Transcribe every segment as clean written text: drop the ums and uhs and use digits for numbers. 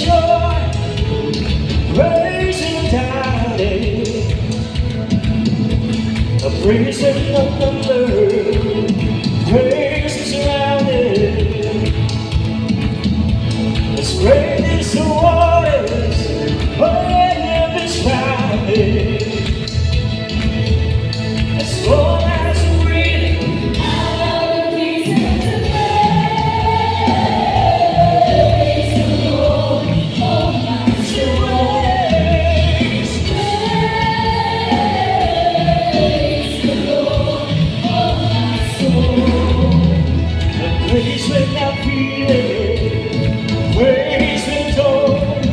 shore, raising tide, a praising of thunder, praise is surrounded. As great as the waters, when is founded. As long as I'm breathing, I have a reason to praise the Lord, oh my soul. Praise the Lord, oh my soul. The praise when I'm feeling, praise when torn.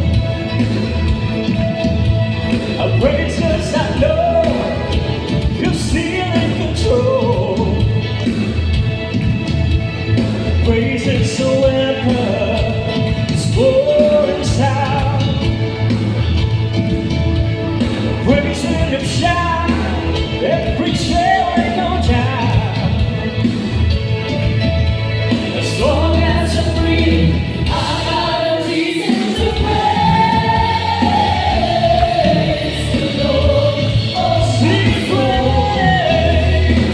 I praise 'cause I know you're still in control. Praise is a weapon, it's pouring sound. Praise when you shout, every share ain't no time. As long as I'm breathing, I got a reason to praise the Lord. Oh, sing praise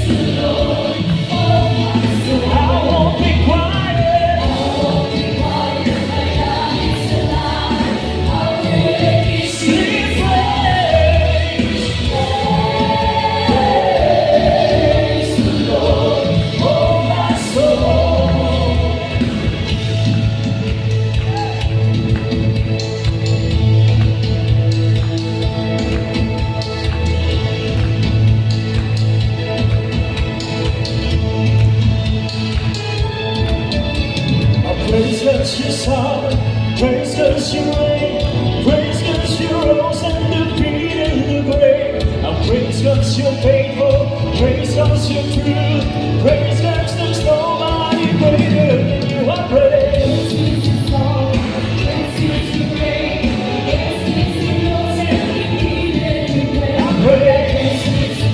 the Lord, oh my soul. I won't be quiet. I won't be quiet. My God is alive. I'll really sing praise the Lord, oh my soul. Praise 'cause you saw, praise 'cause you reigned, praise 'cause you rose and defeated the grave. I praise 'cause you're faithful, praise 'cause you're true, praise 'cause there's nobody greater than you. I praise you to fall, praise you to reign, praise you to rose and defeated the grave. I praise you to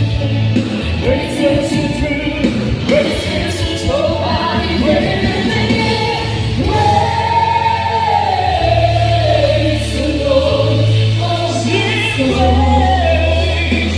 praise 'cause you're true, praise 'cause there's nobody greater than you. Praise the Lord, oh sing praise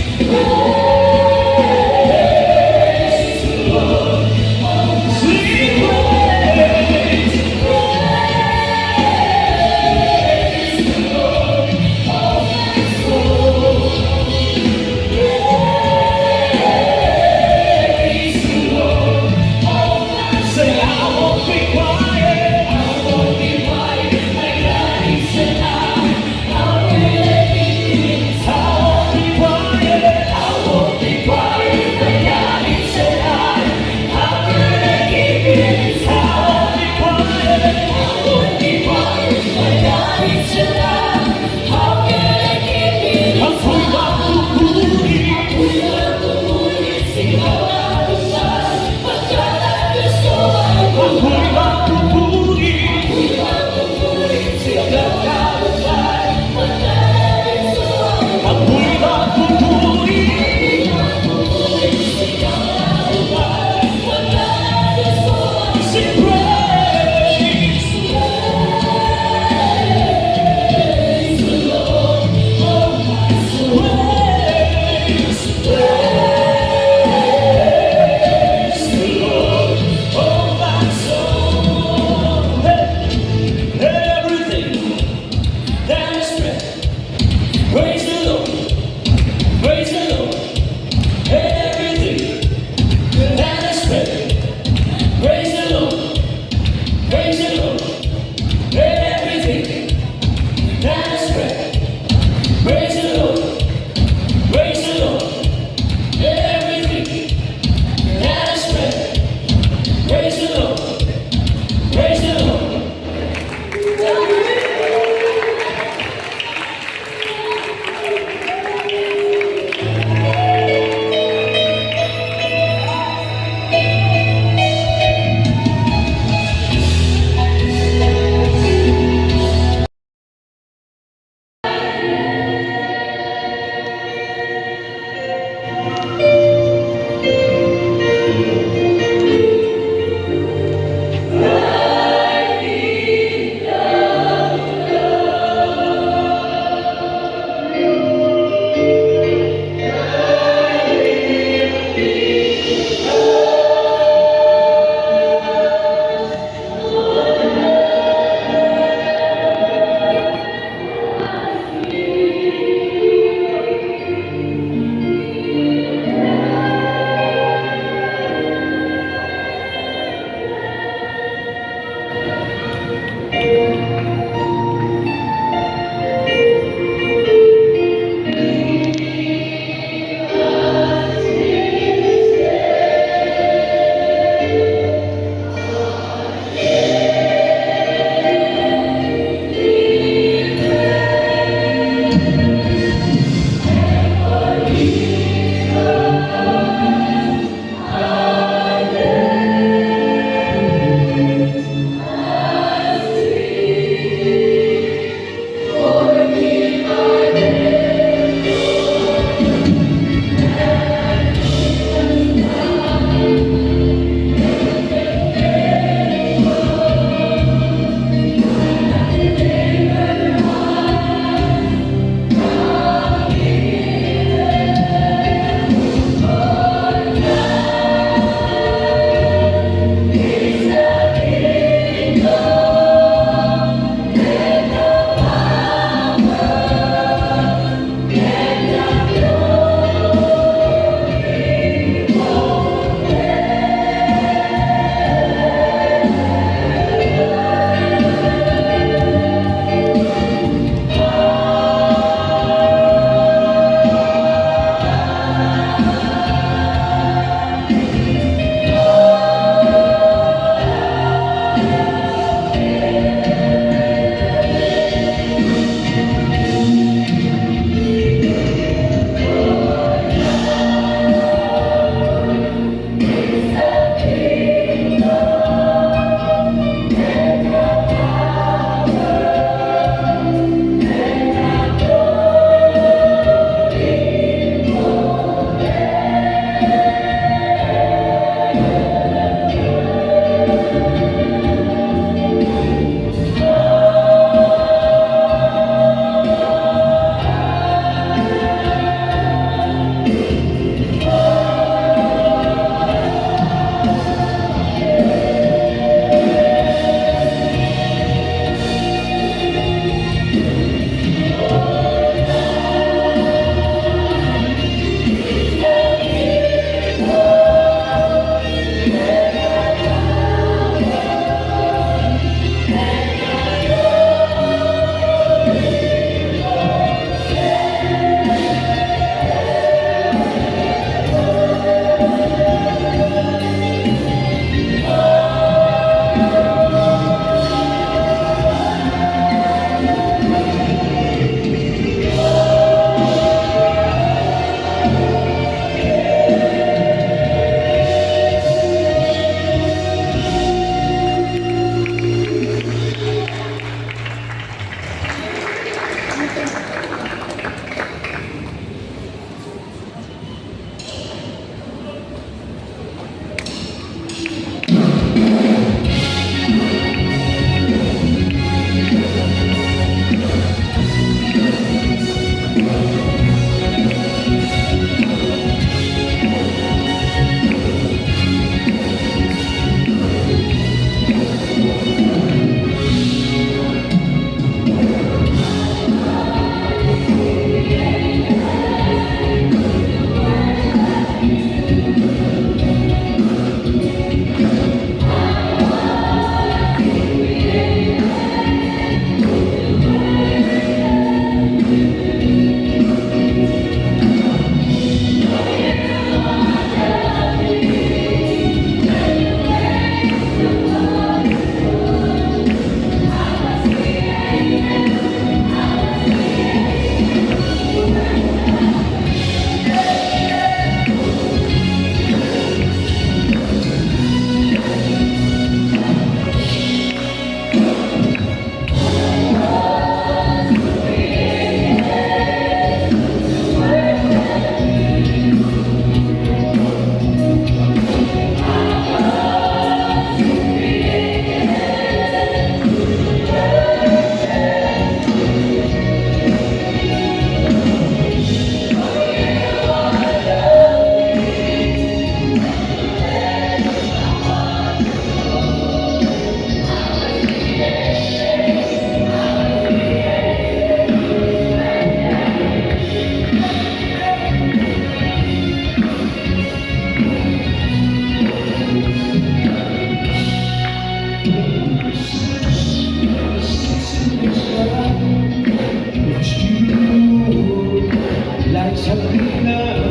Like something now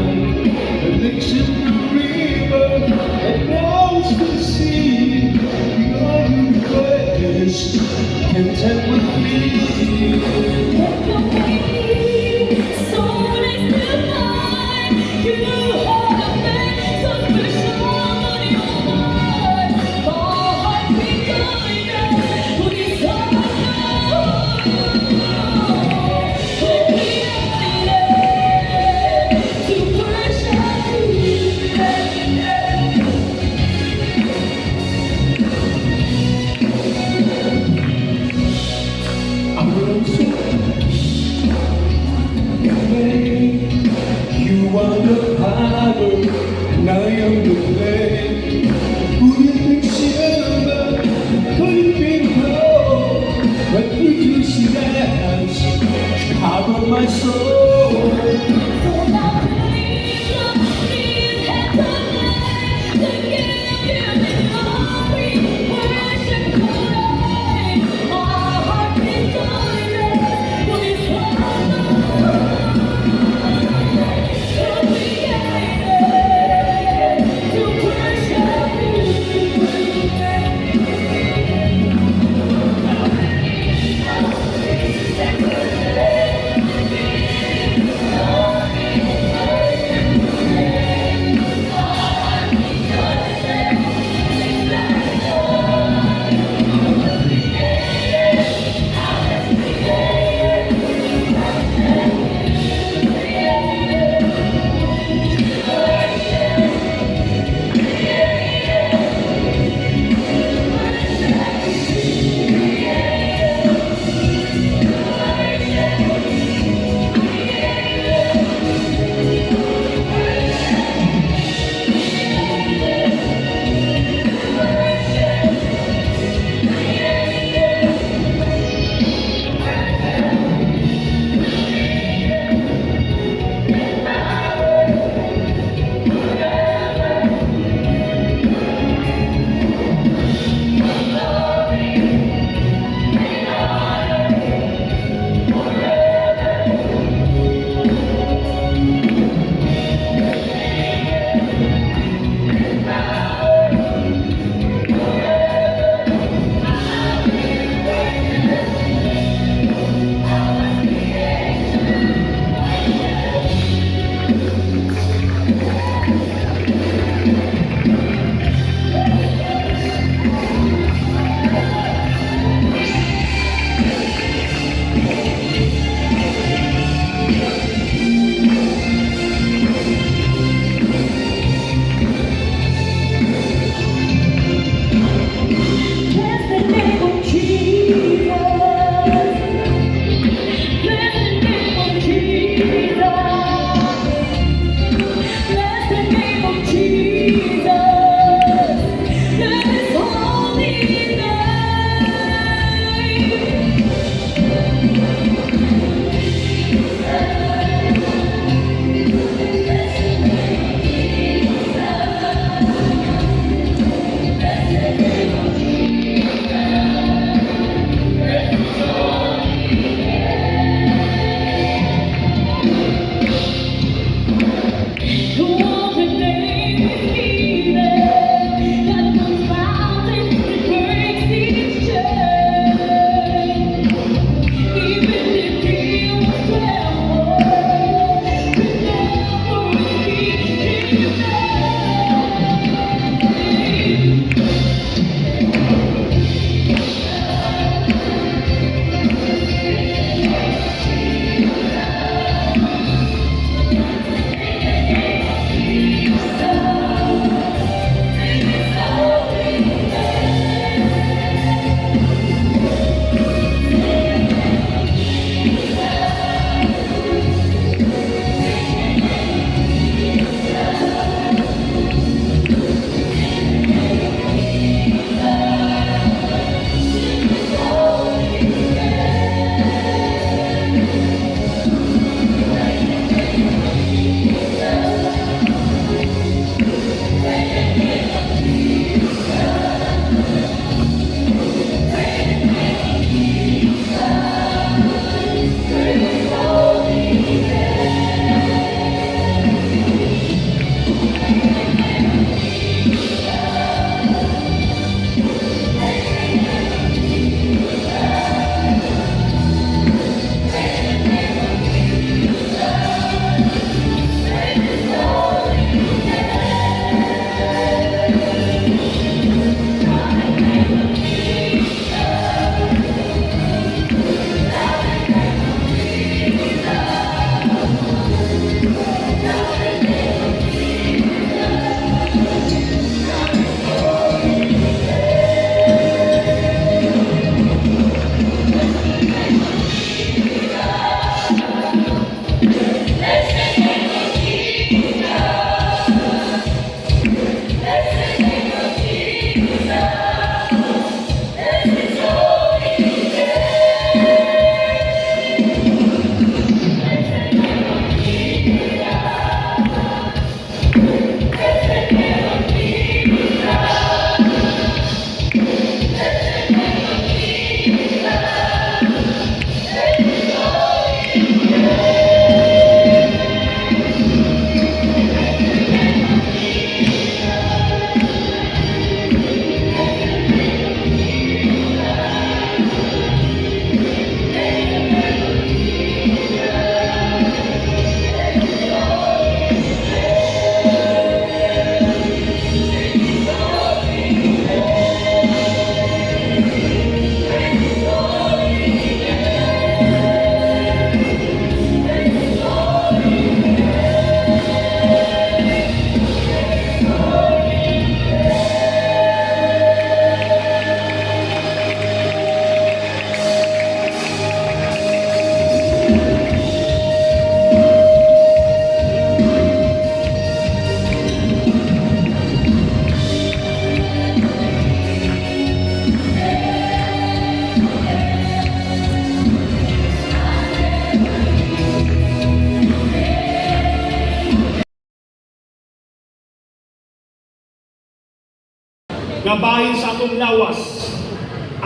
that lives in the river and knows the sea. Your request content with me. Let your baby soul is divine. You hold a man so special on your mind. My heart beats guided to this song. You are the power, and I am the flame. Couldn't be silver, couldn't be gold, but through dance, cover my soul. So now please, please have tonight to give me glory, worship tonight. My heart beats guided to this song.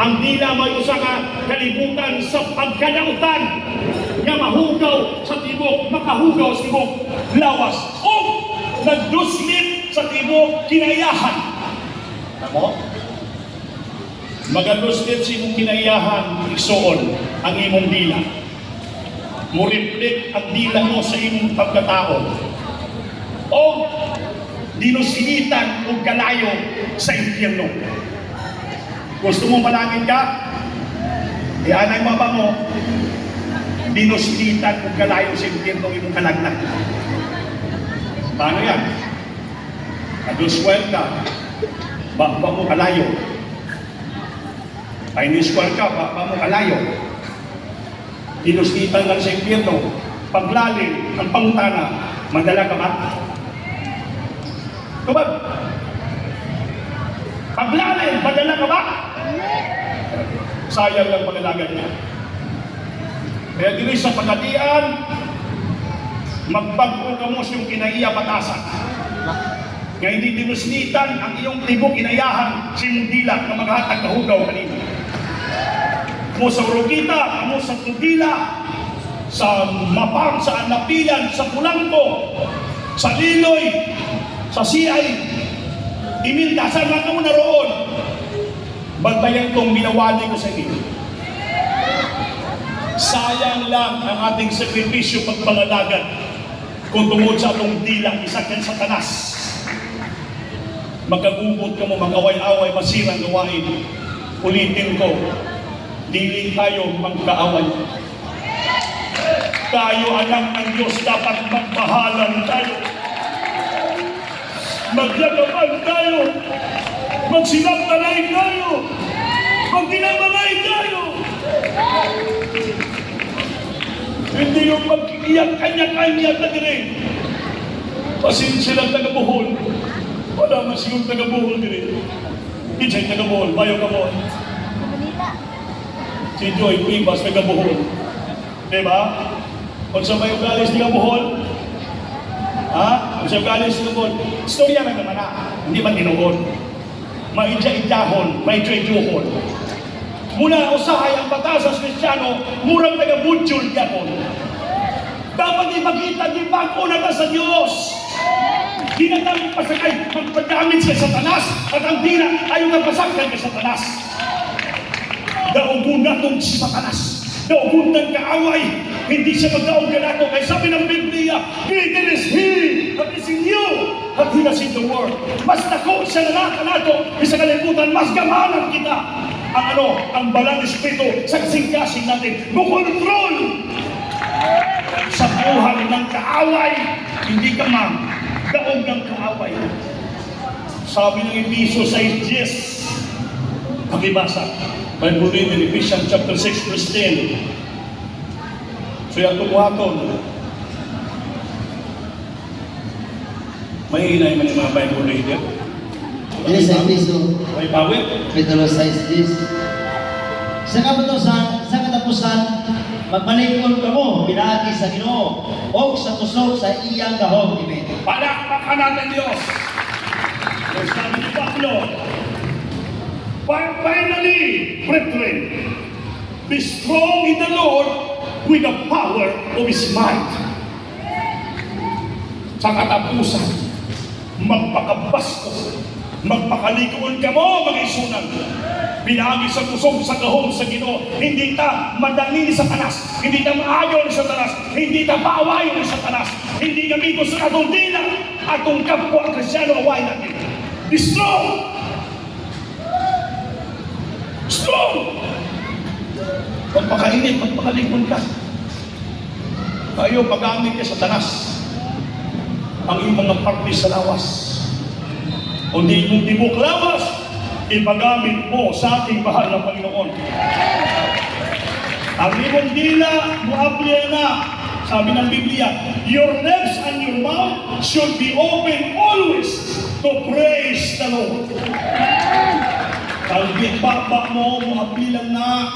Ang dila may usa ka kalibutan sa pagkadautan nga mahugaw sa tibok, makahugaw sa tibok lawas o nagduslit sa tibok kinayahan. Tamo? Magaduslit sa imong kinayahan, igsoon ang imong dila. Muriplik ang dila mo sa imong pagkatao. O dinuslitan o galayo sa impyerno. Gusto mo malangin ka? Ianay mo ba mo? Dinuslitan o galayo sa impyerno imong kalagnak. Paano yan? Kaduswel ka, ba mo kalayo. Painiswal ka, ba mo kalayo. Dinuslitan lang sa impyerno. Paglalim ang pangutana, madala ka ba? Kumag, paglalim, madala ka ba? Sayang lang pagalagan niya. Kaya dili sa pagkatian, magbago ka mo siyang kinaiya batasan. Nga hindi dinuslitan ang iyong tibok inayahan sa iyong dila na maghatag kahugaw kanina. Mo sa urugita, mo sa tudila, sa mapang, sa anapilan, sa pulangko, sa liloy, sa siyay, imintasan lang ka mo na roon. Bantayan kong binawali ko sa inyo. Sayang lang ang ating sakripisyo pagpangalagan kung tungod sa atong dilang isakyan sa tanas. Magkagubot ka mo, mag-away-away, masirang gawain. Ulitin ko, dili tayo magkaaway. Tayo anak ng Diyos, dapat magmahalan tayo. Magyagapan tayo. Magsinagtalay tayo. Magdinamalay tayo. Hindi yung mag-iyak kanya-kanya na din. Pasensya lang taga-Bohol. Wala man siyong taga-Bohol din. Hindi taga-Bohol, bayo ka mo. Si Joy Pibas, taga-Bohol. Diba? Kung sa bayo galis taga-Bohol, ha? Kung sa galis taga-Bohol, istorya lang naman na. Hindi man tinuhon. Maidya-idyahon, maidya-idyuhon. Muna usahay ang batasas Kristiyano, murang taga-budjul yakon. Dapat ipakita, di bago na ta sa Diyos. Di na tayo pasakay, magpagamit sa Satanas, at ang dila ayaw na pasakay sa Satanas. Daugun na itong si Satanas. Daugun ng kaaway. Hindi siya magdaog na nato. Kaya sabi ng Biblia, greater is He that is in you at He that's in the world. Mas dako siya na nato, sa kalibutan, mas gamanan kita. Ang balang espiritu sa kasing-kasing natin. Bukontrol sa buhay ng kaaway. Hindi ka man daog ng kaaway. Sabi ng Efeso 6:10, pakibasa. Bible reading, Ephesians chapter 6, verse 10. So yung tumuhaton. May hinay man yung mga Bible reader. Ini sa Efeso, May bawit. Kapitulo 6:10. Sa katapusan, magmalikon ka mo, pinagi sa Ginoo, o sa tusok sa iyang gahom. Amen. Palakpakan natin Diyos. Yung sabi ni Pablo, finally, brethren, be strong in the Lord with the power of His might. Sa katapusan, magpakabasko, magpakalikuan ka mo, mga isunan. Binagi sa tusog sa gahom sa Ginoo. Hindi ta madali ni Satanas. Hindi ta maayaw ni Satanas. Hindi ta paaway ni Satanas. Hindi kami gusto atong dila. Atong kapwa Kristyano away natin. Be strong! Strong! Magpakainit, magpakalikon ka. Tayo pag-amit ka sa Satanas. Ang iyong mga parte sa lawas. O di mong tibok lawas, ipagamit mo sa ating bahal ng Panginoon. Ang iyong dila, muablya na. Sabi ng Biblia, your lips and your mouth should be open always to praise the Lord. Ang baba mo, muablilang na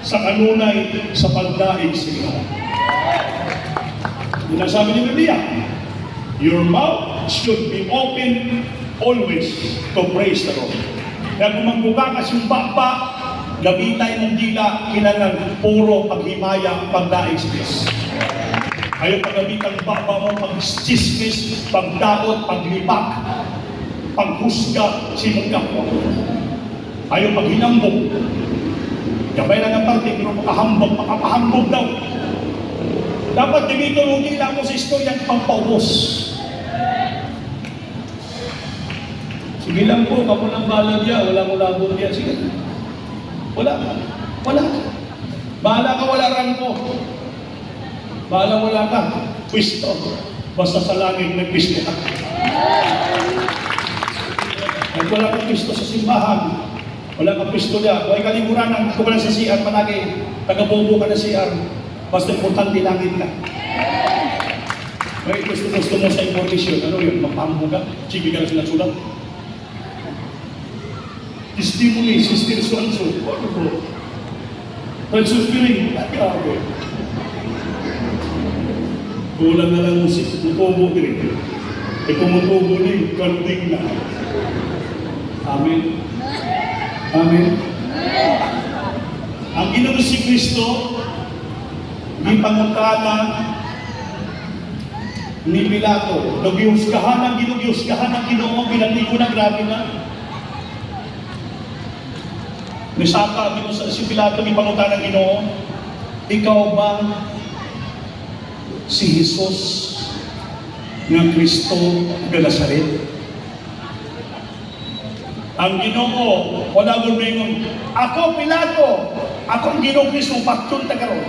sa kanunay sa pagdaig sa iyo. Yun ang sabi ng Biblia, your mouth should be open always to praise the Lord. Kaya kung magbukakas yung baba, Gamitan mong dila, kinanang puro paghimaya, pagdaexpress. Ayaw paggamitang baba mo, pag-chismis, pagdaot, paglipak, paghusga, simong kapwa. Ayaw paghinambog. Gabay lang ang parte, pero makapahambog daw. Dapat gamitin mo dila mo sa istorya ang pampaubos. Sige lang po, kapo ng balag niya, wala mo labong niya. Sige. Wala. Bahala ka, wala ran ko. Bahala wala ka. Pwisto. Basta sa langit may pwisto ka. At wala kang pwisto sa simbahan. Wala kang pwisto niya. Huwag kalinguranan. Kung wala sa CR, palagi. Tagabobo ka na CR. Basta importante langit ka. May gusto mo sa information. Ano yun? Magpambo ka? Sige ka na sinasulat. Testimony, sister so-and-so. Ano po? Francis Piling, grabe. Kulang na lang musik, mutubo din. E kung mutubo din, kanding na. Amen. Amen. Ang Ginoo si Kristo, di pangutana ni Pilato. Nagihusgahan ang Ginoo, pinatigo na, grabe na. Nisaka Ginoo sa si Pilato, ni pangutana ng Ginoo, ikaw ba si Jesus ng Kristo ng Nazaret? Ang Ginoo, wala mo ringon, ako Pilato, ako ang Ginoo Kristo, patyon ta karon.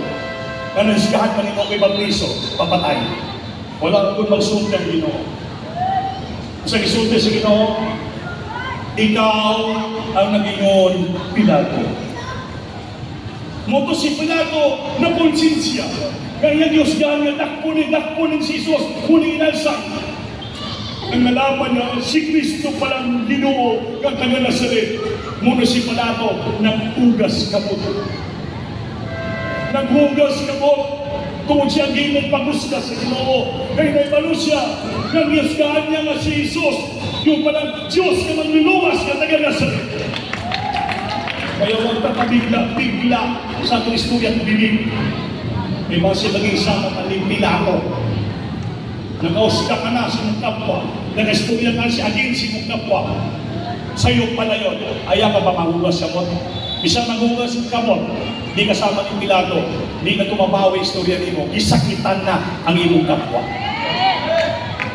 Nanusgahan pa nimo kay Babriso, papatay. Wala ko magsunod ang Ginoo. Sa gisulti sa Ginoo, ikaw ang nagingon Pilato. Moto si Pilato na konsensya. Kaya Diyos ganyan, dakpunin si Jesus, kunin inalsan. Ang nalaman niya, si Kristo palang Ginoo kang taga Nazaret. Muna si Pilato, naghugas kapot. Naghugas kapot. Kung siya ginong pagusgas sa Ginoo. Kaya naibalo siya, nang yusgaan niya nga si Jesus, yung palang Diyos na magluluwas ka taga Nazaret. Kaya huwag bigla sa Kristo at bibig. May base maging sama ka ni Pilato. Nakausga ka na sa mong kapwa. Nag-istorya ka si Agin si mong kapwa. Sa'yo pala yun. Ayaw ka ba mahugas sa mo? Isang mahugas ka mo, di kasama ni Pilato, di na tumabawi istorya ni mo, isakitan na ang imong kapwa.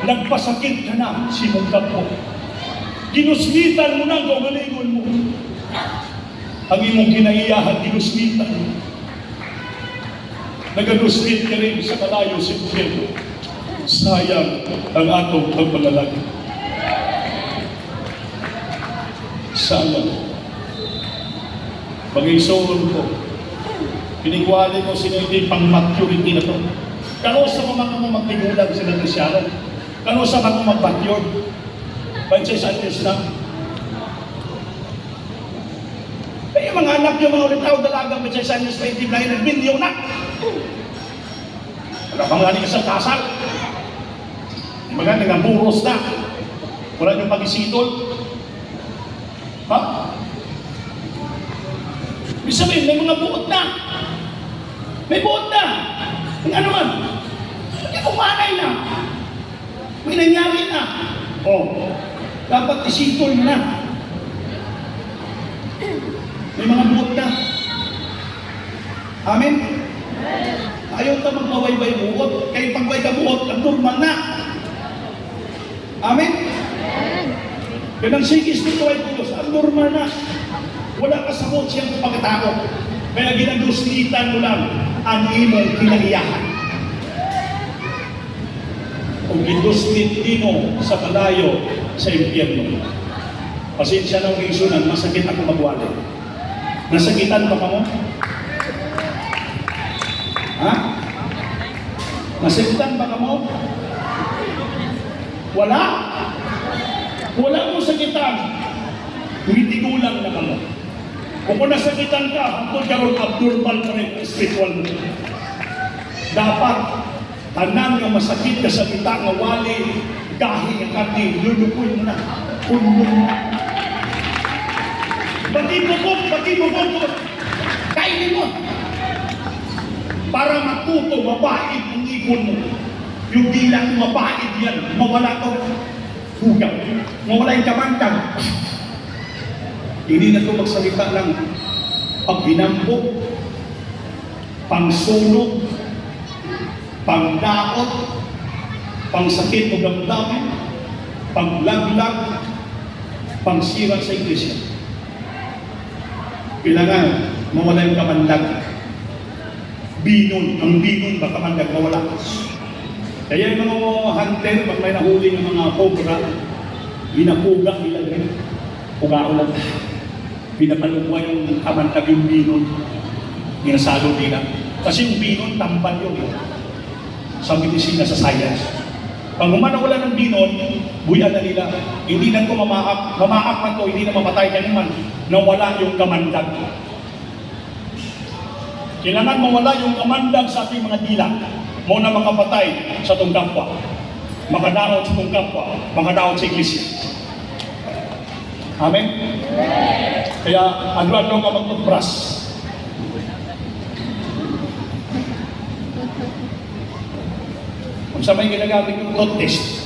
Nagpasakit ka na si mong kapwa. Ginusmitan mo na ang gawgalingon mo. Ang imong kinaiyahan, ginusmitan mo. Naganusmit ka rin sa kalayo si Bukelo. Sayang ang atong pagpalalagi. Sayang. Pag-isoron ko, pinigwali ko sino hindi pang maturity na to. Kano sa mga magtigulang sila Krisyano? Kano sa mga magbatyod? Bansay sa atis na? Ay, yung mga anak yung mga ulit tao dalagang bansay sa atis 29 nag-bindiyo na. Wala bang galing isang kasal? Mga nagaburos na. Wala niyong pag-isitol. Ha? Ibig sabihin, may mga buot na. May buot na. Ang ano man? Hindi kumanay na. May nangyari na. Oh, dapat isitol mo na. May mga buot na. Amen? Ayaw ka magpawaybay buot. Kaya pagway ka buot, ang normal na. Amen? Kaya nang sigis nito ay pulos, ang normal na. Wala ka sa buot siyang pagkatao. Kaya ginaguslitan mo lang ang imong kinaiyahan. Kung ginuslit mo sa kalayo sa impyerno, pasensya na ang isunan, masakit ako magwali. Nasakitan pa ka mo? Ha? Nasakitan pa ka mo? Wala? Wala mo sakitan. Tumitigulang na ka mo. Kung nasakitan ka, hangtod karon abnormal pa rin ang spiritual mo. Dapat, tanan nga masakit ka sa bita nga wali, gahi ang karni, lulukoy mo na. Unlong na. Pati bubog. Kainin mo. Para matuto, mapait ang ipon mo. Yung dila ko mapait yan, mawala ko hugaw. Mawala yung kamantang. Hindi na ito magsalita ng paghinambog, pangsunog, pangdaot, pangsakit o damdamin, panglaglag, pangsira sa iglesia. Kailangan mawala yung kamandag. Ang binon ba kamandag mawala? Kaya yung mga hunter, pag may nahuli ng mga cobra, binapuga nila rin. Pugao lang. Pinapalugwa yung kamandag yung binon. Ginasalo nila. Kasi yung binon, tambal yun. Sa medisina, sa science. Pag wala ng binon, buyan na nila. Hindi na ito mamaak man ito, hindi na mamatay ka naman. Nawala yung kamandag. Kailangan mawala yung kamandag sa ating mga dila. Muna makapatay sa itong kapwa. Makadaot sa itong kapwa. Makadaot sa iglesia. Amen? Kaya, ano-ano ka magtutbras. Kung sa may ginagamit yung toothpaste,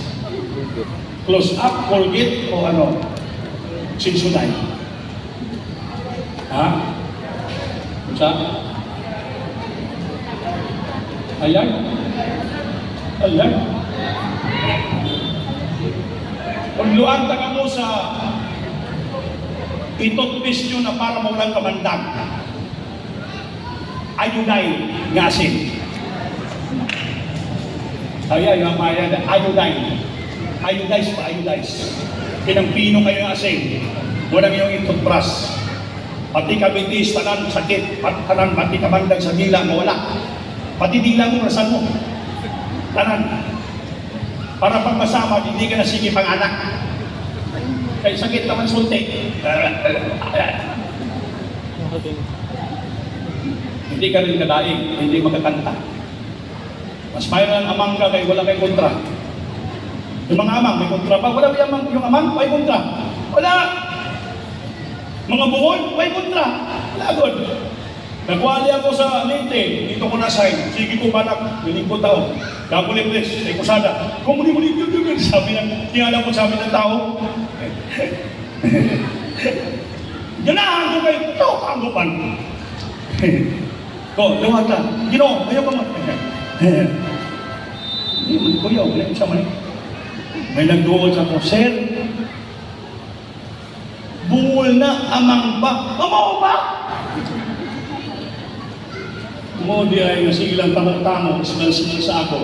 close up, Colgate, o ano, Sensodyne. Ha? Kung sa? Ayan. Pagluan ka mo sa itotpist nyo na para mawalang kamandag. Iodine nga asin. Ayan, yung maya, iodine. Iodize. Pinampino kayo ng asin. Walang yung itotpras. Pati kabitis, tanan, sakit, tanan, pati kamandag sa dila, mawala. Pati dila mo, rasan mo. Tanan. Para pag masama, hindi ka na sige pang-anak. Kaya sakit naman sulti. Hindi ka rin kadaing, hindi makakanta. Mas mayroon ang amang ka kaya wala may kontra. Yung mga amang, may kontra pa. Wala yung amang, may kontra. Wala. Mga buhon, may kontra. Wala good. Nagwali ako sa Leyte, dito ko na-sign. Sige ko banak, nilingkod tao. Gaguli please, ay kusada. Kung muli, sabi ng, tingala ko sabi ng tao. Yan na, hanggang kayo, ito, kanggupan. Ko, luwata. Gino, ayaw ka mo. Hindi ko yaw, wala sa mali. May nagduod sa ko, Sir, bungol na amang ba? Amaw ba? Mo di ay nasilang tamang-tamang ismal sa ako.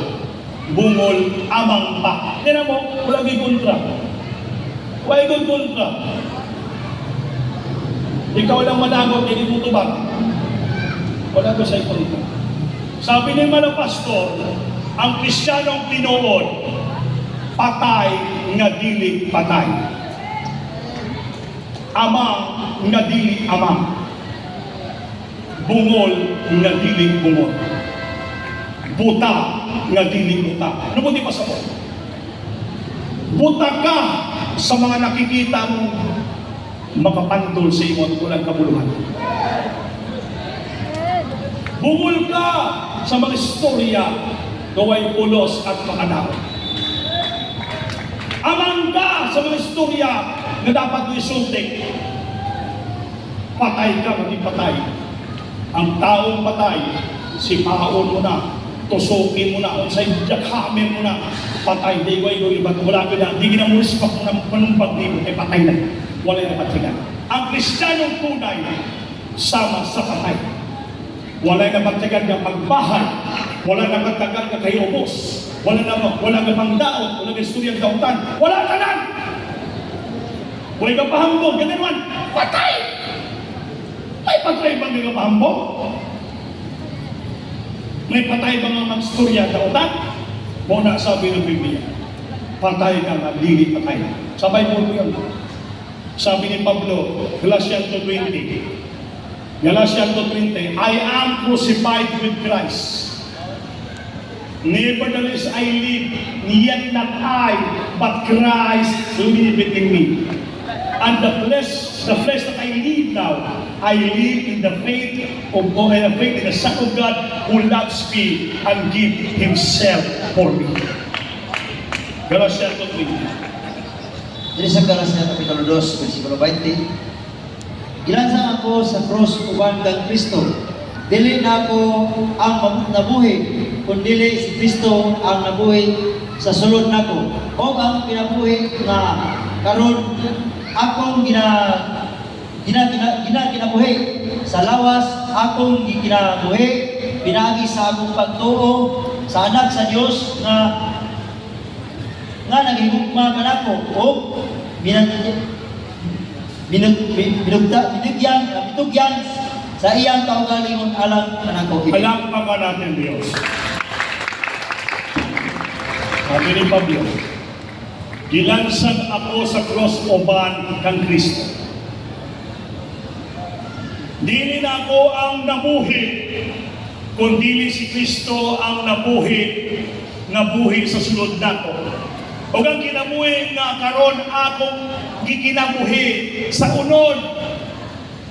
Bungol amang pa. Yan mo, wala may kontra. Wala may kontra. Ikaw lang managot, hindi tutubag. Wala ko sa kontra. Sabi ni mga pastor, ang Kristiyanong tinuod, patay nga dili patay. Amang nga dili amang. Bungol nga dili bungol. Buta nga dili buta. Ano mo di pasabot? Buta ka sa mga nakikita mo makapantol sa imo at walang kabuluhan. Bungol ka sa mga istorya gaway pulos at makanaw. Amang ka sa mga istorya na dapat isultik. Patay ka, maging patay. Ang taong patay, sipaon mo na, tusukin mo na, unsay jakhamin mo na, patay, di way go iba, wala ka na, di ginamurispak mo na panumpag di mo, patay na, wala na patigan. Ang Kristiyanong tunay, sama sa patay. Wala na patigan ng magbahay, wala na patigan ng kayobos, wala na pangdaon, wala na istoryang dautan, wala ka na! Wala ka pahambog, ganun man, patay! May patay bang nga pahambog? May patay bang ang magstorya sa utak? Muna sabi ng Biblia, patay ka nga, dili patay. Sabay mo yun. Sabi ni Pablo, Galatians 2:20, I am crucified with Christ. Nevertheless I live, yet not I, but Christ liveth in me. And the flesh The flesh that I live now, I live in the faith in the Son of God who loves me and give Himself for me. Galatians 3. Dili sa Galacia Kapitulo 2, versikulo 20. Gilansang ako sa cross uban kang Kristo. Dili na ako ang nabuhi, kundi si Kristo ang nabuhi sa sulod nako. O ang kinabuhi na karon akong ginabuhi sa lawas, akong ginabuhi pinagi sa akong pagtuo sa anak sa Dios nga naghigugma kanako o binugyan sa iyang kaugalingon alang kanako. Palakpakan natin Diyos. Sabi ni Pablo, gilansag ako sa cross uban kang Kristo. Dili na ako ang nabuhi, kundi si Kristo ang nabuhi sa sulod nako. O ang kinabuhi nga karon akong gikinabuhi sa unod.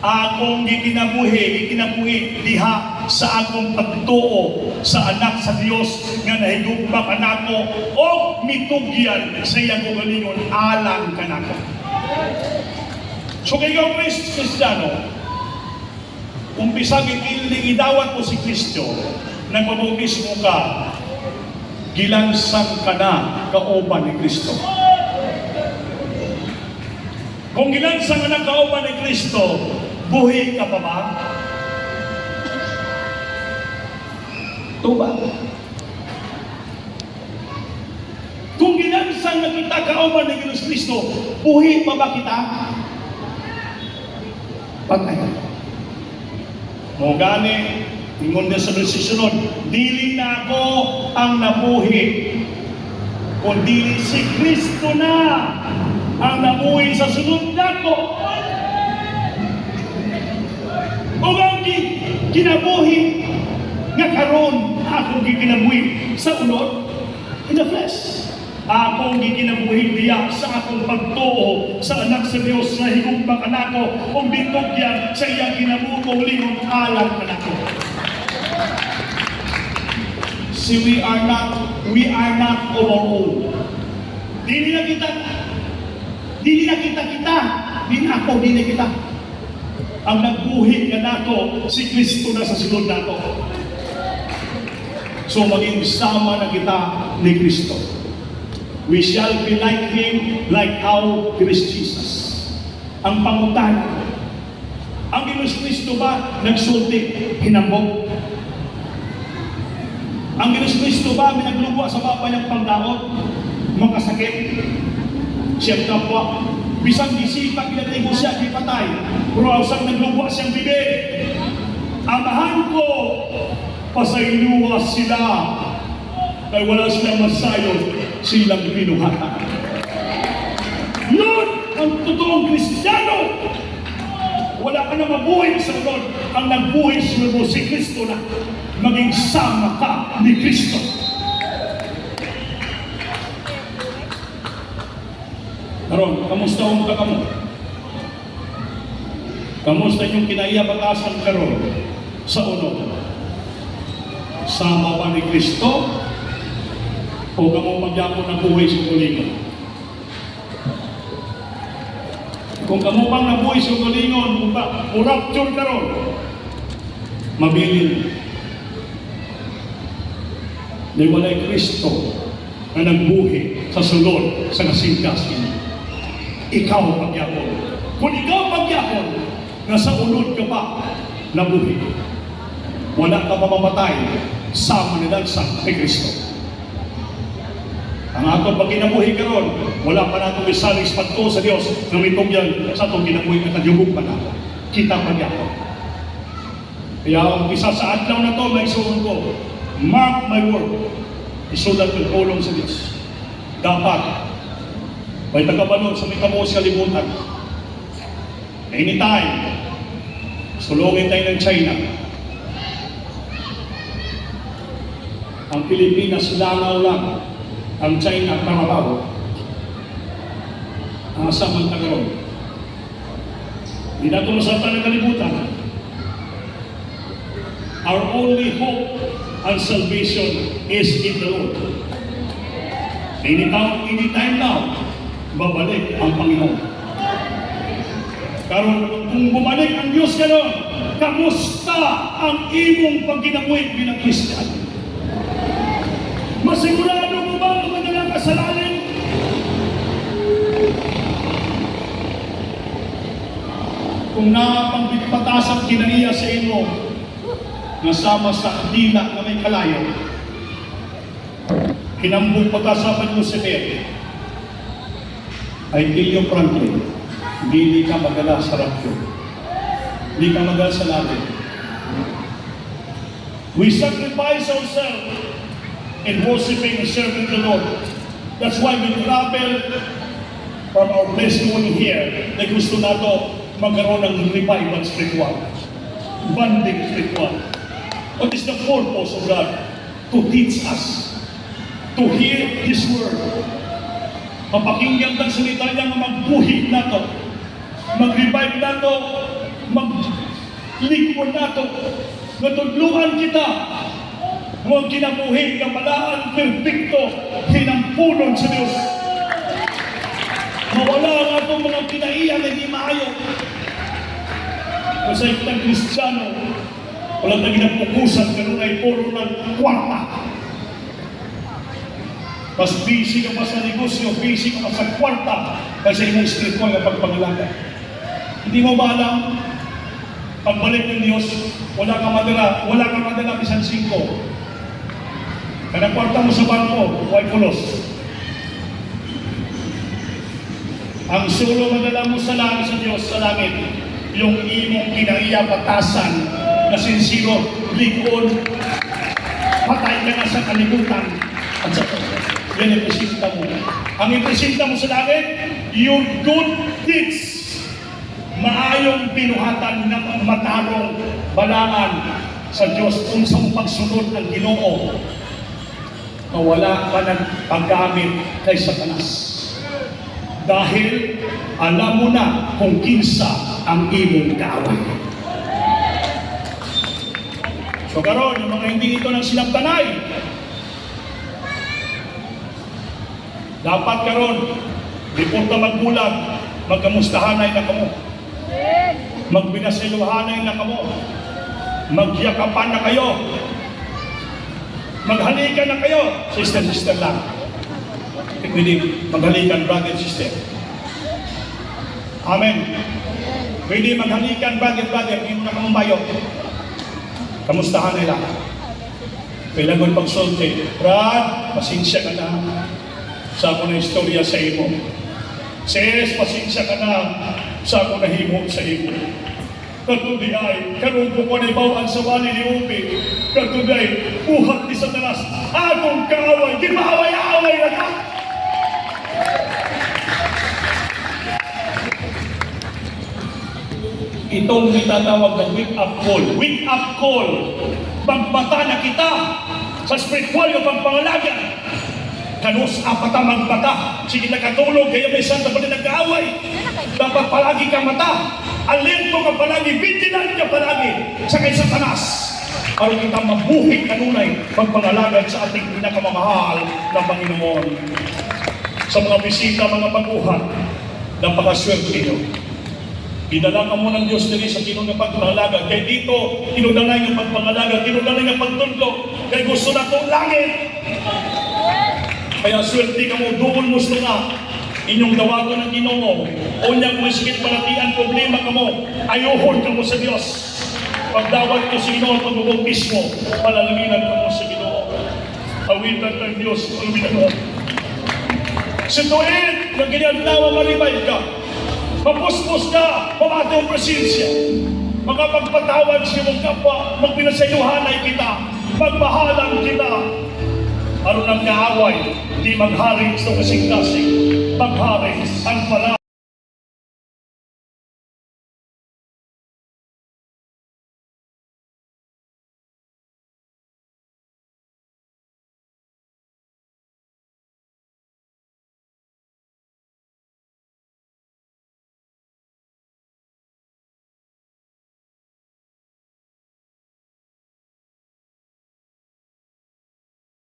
Akong gikinabuhi diha sa akong pagtuo sa anak sa Dios nga nahigugma kanako o mitugyan sa iyang ugalingon alang kanako. So kayo Kristiyano, umpisang idawat mo si Kristo, nagpabautismo ka, gilansang ka na kauban ni Kristo. Kung gilansang ka na kauban ni Kristo, buhi ka pa ba? Tuba. Kung gilansang na kita kauban ni Kristo, buhi pa ba kita? Patay. Mo gani, ingon din sa susunod, dili na ako ang nabuhi, kundi si Kristo na ang nabuhi sa sunod nako. O ang kinabuhi nga karon akong gikinabuhi sa unod in the flesh. Akong gikinabuhi diya sa akong pagtuo sa anak sa Dios na higugma kanako o bitugyan sa iyang kinabuhi lingon alang kanako. See, we are not of our own. Dili na kita, dili ako. Ang nagbuhi ka nato, si Kristo na sa sunod nato. So maging sama na kita ni Kristo. We shall be like Him, like how He is Jesus. Ang pangutana, ang Kristo ba nagsulti, hinambog? Ang Kristo ba minaglugwa sa baba niyang pangdaot? Makasakit? Siyang kapwa. Bisang disipa kinatigo siya, di patay. Pero asang naglugwa siyang bibig. Amahan ko, pasayluwa sila. Kaya wala silang masayon, silang pinuhatan. Yun ang totoong Kristiyano. Wala ka na mabuhay sa unod. Ang nagbuhay sa mo si Kristo na. Maging sama ka ni Kristo. Karon, kamusta ang ka kamo? Kamusta yung kinaiabatasan karon sa unod? Sama ba ni Kristo? O kamo magyapon na buhay sa kulingon? Kung kamo pang nabuhay sa kulingon, rapture karon, mabilin. Di walay Kristo na nagbuhi sa sulod sa kasingkas ini. Ikaw pagyapon. Kung ikaw pagyapon, nasa unod ka pa nabuhi. Wala ka mamamatay sama nila sa kay Kristo. Ang atong pagkinabuhi karon, wala pa natong isalis pagko sa Dios na mitugyan sa atong kinabuhi at nagyubog pa na. Kita pagyapon. Kaya ang isa sa adlaw na to, may isuon ko, mark my word, isulat ng tulong sa Diyos. Dapat, may tagabalon sa may kabuos kalibutan. Anytime, sulungin tayo ng China. Ang Pilipinas langaw lang, ang China karabaw. Ang asamang tagaroon. Hindi na ito masarap ng kalibutan. Our only hope and salvation is in the Lord. Anytime now, babalik ang Panginoon. Karon kung bumalik ang Diyos karon, kamusta ang imong pagkinabuhi bilang Kristiyan? Masigurado mo ba ang kanilang kasalanan? Kung napagpatas ang kinaiya sa inyo, nasama sa dila na may kalayo, kinambong pagkasapan mo si Mary, ay Ilyo Franklin, hindi ka magala sa rapyo. Hindi ka magala sa langit. We sacrifice ourselves in worshiping and serving the Lord. That's why we travel from our place going here na gusto nato magkaroon ng revival spiritual, bonding spiritual. What is the purpose of God? To teach us, to hear His word, mapakinggan ng salita niya, magbuhi nato, mag-revive nato, mag-lingkod nato, natudluan kita, mga kinabuhi, kapalaan, perfecto, hinampunon sa Diyos. Mawala ang atong mga kinaiya na hindi maayo. Kasi itang Kristiyano, walang naging nagpukusan, ganun ay puro ng kwarta. Mas busy ka pa sa negosyo, busy ka pa sa kwarta, kasi imong spiritual na pagpangalaga. Hindi mo ba alam, pagbalik ng Diyos, wala kang madala bisan 5. Kanang kwarta mo sa bangko, huwag pulos. Ang sulo madala mo sa langit sa Diyos, sa langit, yung imong kinaiya patasan, na sinsiro, likod, patay ka na sa kalibutan, at sa yan ang ipresenta mo. Ang ipresenta mo sa langit, your good deeds, maayong binuhatan ng matarong balangan sa Diyos kung sa pagsunod ng Ginoo, na wala ka ng paggamit kay Satanas. Dahil alam mo na kung kinsa ang imong kaaway. So karon, yung mga hindi ito ng sinabtanay, dapat karon, before ka magbulag, magkamustahanay na kamo. Magbinasiluhanay na kamo. Magyakapan na kayo. Maghalikan na kayo. Sister lang. Pwede maghalikan, brother, sister. Amen. Pwede maghalikan, brother, hindi mo na kamambayo. Kamustahan nila. Kailangan pagsulti. Brad, pasensya ka na sa ako na istorya sa imo. Sis, pasensya ka na sa ako na himo sa imo. Katuloy ay, karoon ko na ibawaan sa wali ni Ubi. Katuloy, buhat ni Satanas. Akong kaaway, di ba away-away na ka? Itong itatawag na wake-up call. Wake-up call. Magbata na kita sa spiritual yung pagpangalaga. Kanus apata magbata. Sige nakatulog, kaya may santa pa rin nag-aaway. Dapat palagi kang mata. Alerto ka palagi, vigilant ka palagi sa kay Satanas. Para kita mabuhay kanunay pagpangalagad sa ating pinakamamahal na Panginoon. Sa mga bisita, mga baguhan, napakaswerte nyo. Idala ka mo ng Diyos dili sa kinong pagpangalaga. Kaya dito, kinundanay yung pagpangalaga, kinundanay yung pagtundlo. Kaya gusto na itong langit. Kaya swerte ka mo, doon mo na inyong dawato ng Ginoo. O niyang masikit paratian, problema ka mo, ayuhon ka mo sa Diyos. Pagdawat ko sa Ginoo, pagbubungkis mo, palalaminan ka mo sa Ginoo. Awitan ng Diyos, awitan mo. Situin, na ginagawa maribay ka. Mapuspos ka, pamati ang presensya. Makapagpatawad siya mong kapwa, magpinasayuhanay kita, magmahalan kita. Aron ang kaaway, di maghari sa kasing-kasing, maghari ang pala